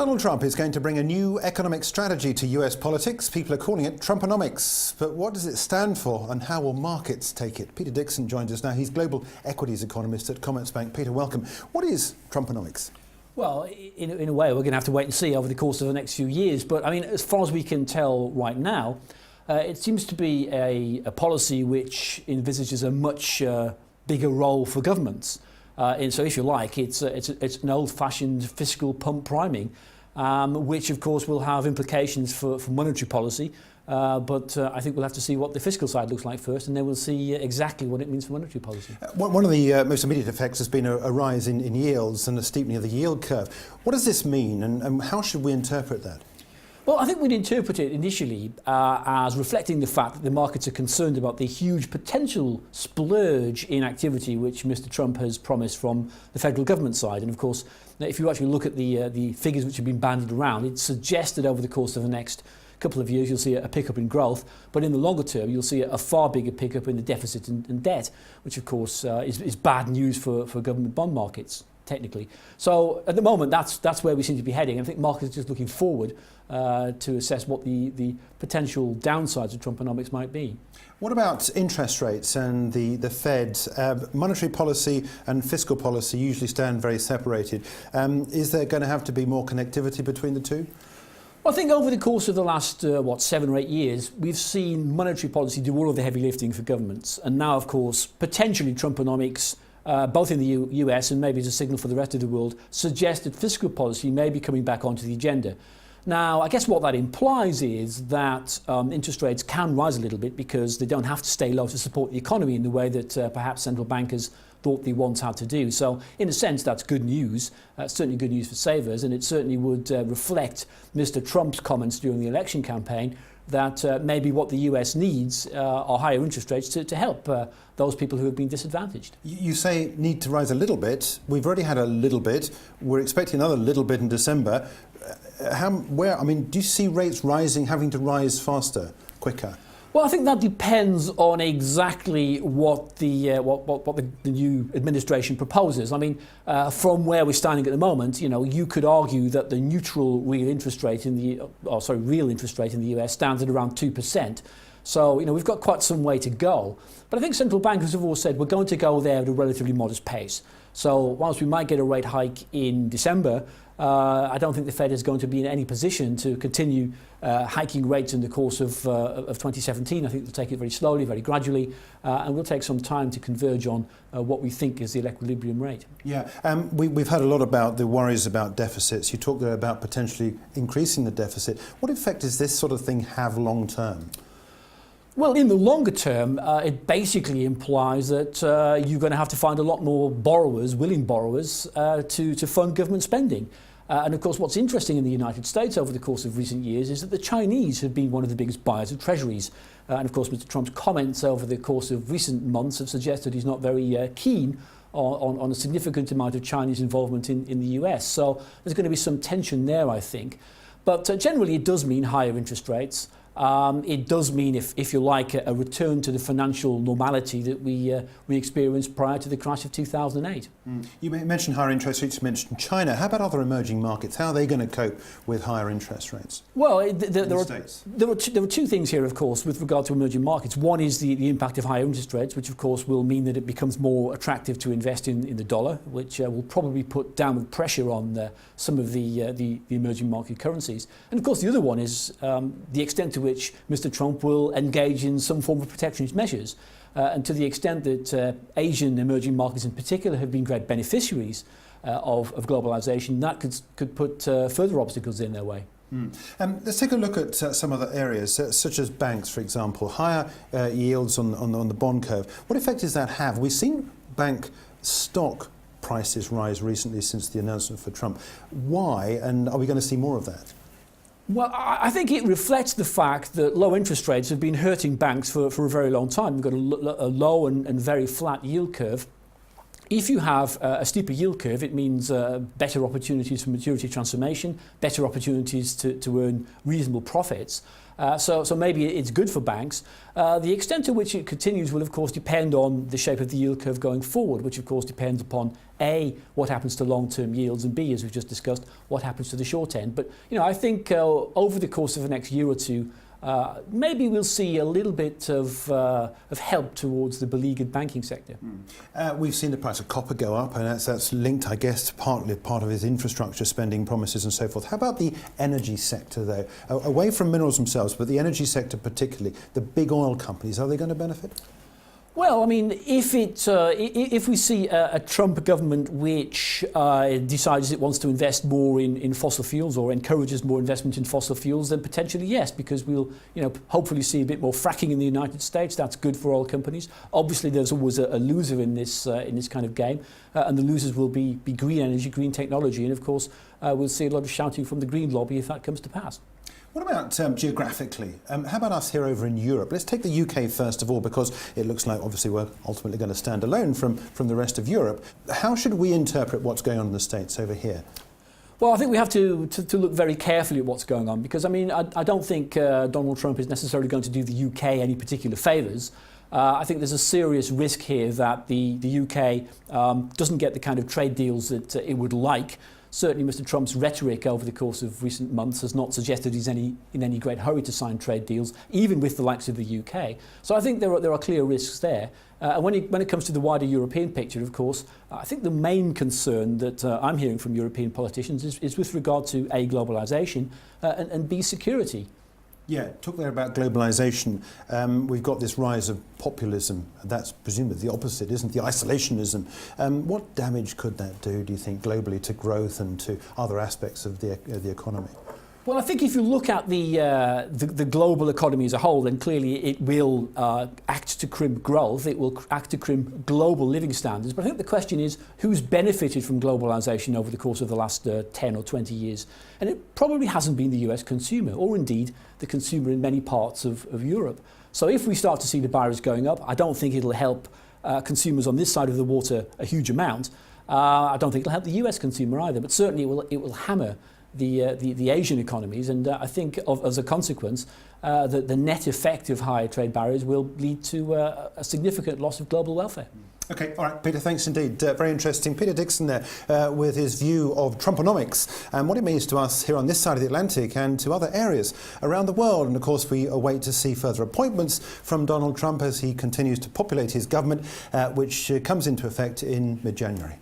Donald Trump is going to bring a new economic strategy to US politics. People are calling it Trumponomics. But what does it stand for and how will markets take it? Peter Dixon joins us now. He's global equities economist at Commerzbank. Peter, welcome. What is Trumponomics? Well, in a way, we're going to have to wait and see over the course of the next few years. But I mean, as far as we can tell right now, it seems to be a policy which envisages a much bigger role for governments. So if you like, it's an old-fashioned fiscal pump priming, which of course will have implications for monetary policy. But I think we'll have to see what the fiscal side looks like first, and then we'll see exactly what it means for monetary policy. One of the most immediate effects has been a rise in yields and a steepening of the yield curve. What does this mean, and how should we interpret that? Well, I think we'd interpret it initially as reflecting the fact that the markets are concerned about the huge potential splurge in activity which Mr. Trump has promised from the federal government side. And of course, if you actually look at the figures which have been bandied around, it suggests that over the course of the next couple of years you'll see a pickup in growth, but in the longer term you'll see a far bigger pickup in the deficit and debt, which of course is bad news for government bond markets, technically. So at the moment that's where we seem to be heading. I think markets are just looking forward to assess what the potential downsides of Trumponomics might be. What about interest rates and the Fed? Monetary policy and fiscal policy usually stand very separated. Is there going to have to be more connectivity between the two? Well, I think over the course of the last, 7 or 8 years, we've seen monetary policy do all of the heavy lifting for governments. And now, of course, potentially Trumponomics, both in the US and maybe as a signal for the rest of the world, suggest that fiscal policy may be coming back onto the agenda. Now, I guess what that implies is that interest rates can rise a little bit because they don't have to stay low to support the economy in the way that perhaps central bankers thought they once had to do. So, in a sense, that's good news. Certainly good news for savers, and it certainly would reflect Mr. Trump's comments during the election campaign that maybe what the US needs are higher interest rates to help those people who have been disadvantaged. You say need to rise a little bit. We've already had a little bit. We're expecting another little bit in December. Do you see rates rising, having to rise faster, quicker? Well, I think that depends on exactly what the new administration proposes. I mean, from where we're standing at the moment, you could argue that the neutral real interest rate in the US stands at around 2%. So, we've got quite some way to go. But I think central bankers have always said we're going to go there at a relatively modest pace. So, whilst we might get a rate hike in December, I don't think the Fed is going to be in any position to continue hiking rates in the course of 2017. I think they'll take it very slowly, very gradually, and we'll take some time to converge on what we think is the equilibrium rate. Yeah, we've heard a lot about the worries about deficits. You talked there about potentially increasing the deficit. What effect does this sort of thing have long term? Well, in the longer term, it basically implies that you're going to have to find a lot more borrowers, willing borrowers, to fund government spending. And of course, what's interesting in the United States over the course of recent years is that the Chinese have been one of the biggest buyers of treasuries. And of course, Mr. Trump's comments over the course of recent months have suggested he's not very keen on a significant amount of Chinese involvement in the US. So there's going to be some tension there, I think. But generally, it does mean higher interest rates. It does mean, if you like, a return to the financial normality that we experienced prior to the crash of 2008. You mentioned higher interest rates, you mentioned China. How about other emerging markets? How are they going to cope with higher interest rates? Well, there are two things here, of course, with regard to emerging markets. One is the impact of higher interest rates, which of course will mean that it becomes more attractive to invest in the dollar, which will probably put downward pressure on some of the emerging market currencies. And of course the other one is the extent to which Mr. Trump will engage in some form of protectionist measures. And to the extent that Asian emerging markets in particular have been great beneficiaries of globalization, that could put further obstacles in their way. Let's take a look at some other areas, such as banks, for example. Higher yields on the bond curve. What effect does that have? We've seen bank stock prices rise recently since the announcement for Trump. Why, and are we going to see more of that? Well, I think it reflects the fact that low interest rates have been hurting banks for a very long time. We've got a low and very flat yield curve. If you have a steeper yield curve, it means better opportunities for maturity transformation, better opportunities to earn reasonable profits. So maybe it's good for banks. The extent to which it continues will, of course, depend on the shape of the yield curve going forward, which, of course, depends upon A, what happens to long-term yields, and B, as we've just discussed, what happens to the short end. But, I think over the course of the next year or two, maybe we'll see a little bit of help towards the beleaguered banking sector. We've seen the price of copper go up, and that's linked, I guess, to partly part of his infrastructure spending promises and so forth. How about the energy sector, though? Away from minerals themselves, but the energy sector particularly, the big oil companies, are they going to benefit? Well, I mean, if we see a Trump government which decides it wants to invest more in fossil fuels or encourages more investment in fossil fuels, then potentially yes, because we'll hopefully see a bit more fracking in the United States. That's good for oil companies. Obviously, there's always a loser in this kind of game, and the losers will be green energy, green technology, and of course we'll see a lot of shouting from the green lobby if that comes to pass. What about geographically? How about us here over in Europe? Let's take the UK first of all, because it looks like obviously we're ultimately going to stand alone from the rest of Europe. How should we interpret what's going on in the States over here? Well, I think we have to look very carefully at what's going on, because I don't think Donald Trump is necessarily going to do the UK any particular favours. I think there's a serious risk here that the UK doesn't get the kind of trade deals that it would like. Certainly Mr. Trump's rhetoric over the course of recent months has not suggested he's in any great hurry to sign trade deals, even with the likes of the UK. So I think there are clear risks there. And when it comes to the wider European picture, of course, I think the main concern that I'm hearing from European politicians is with regard to A, globalisation, and B, security. Yeah, talk there about globalisation. We've got this rise of populism. That's presumably the opposite, isn't it? The isolationism. What damage could that do you think, globally, to growth and to other aspects of the economy? Well, I think if you look at the global economy as a whole, then clearly it will act to crimp growth. It will act to crimp global living standards. But I think the question is, who's benefited from globalisation over the course of the last 10 or 20 years? And it probably hasn't been the US consumer, or indeed the consumer in many parts of Europe. So if we start to see the barriers going up, I don't think it'll help consumers on this side of the water a huge amount. I don't think it'll help the US consumer either, but certainly it will hammer the Asian economies, and I think as a consequence the net effect of higher trade barriers will lead to a significant loss of global welfare. Okay, all right, Peter, thanks indeed. Very interesting. Peter Dixon there with his view of Trumponomics and what it means to us here on this side of the Atlantic and to other areas around the world. And of course, we await to see further appointments from Donald Trump as he continues to populate his government, which comes into effect in mid-January.